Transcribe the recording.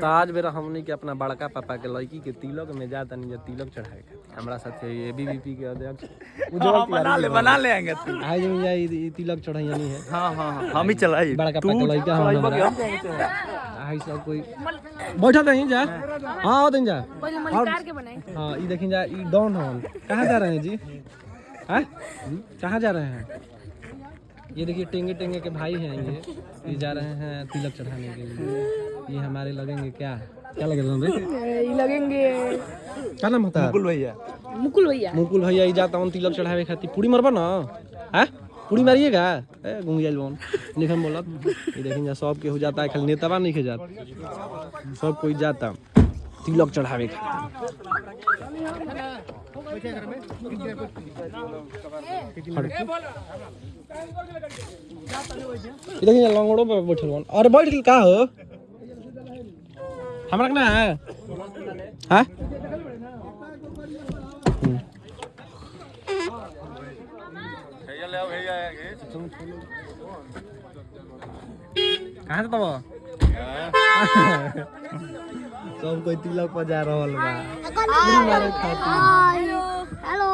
तो आज बेरा हमनी के अपना बड़का पापा के लड़की के तिलक में जाता नहीं तिलक चढ़ाए हमरा साथ ये बीबीपी के अध्यक्ष बना ले आएंगे आज में जाई तिलक चढ़ाइया नहीं है। हां हम ही चलाए बड़का पापा के लड़का आई सब कोई बैठा नहीं जा। हां दिन जा पहले मलिकार के बनाए। हां ये देखिए जा ये डॉन हॉल कहां जा रहे हैं जी? हैं कहां जा रहे हैं? ये देखिए टेंगे टेंगे के भाई हैं ये जा रहे हैं तिलक चढ़ाने के लिए। ये हमारे लगेंगे क्या लगे ये लगेंगे क्या नाम होता है? मुकुल भैया ये जाता हूँ तिलक चढ़ावे खातिर। पूरी मरबा ना है पूरी मारिएगा घूम जाइल बोन निखम बोलत। ये देखिए सब के हो जाता है खाली नेतावा नहीं के जाता सब कोई जाता तिलक चढ़ावे देखिए लंगड़ों पे बैठल बन। अरे बैठ का हो हमरा ना है हाँ कहाँ से तब सब कोई तिलक पर जा रहा बा मारे खातिर। Hello hello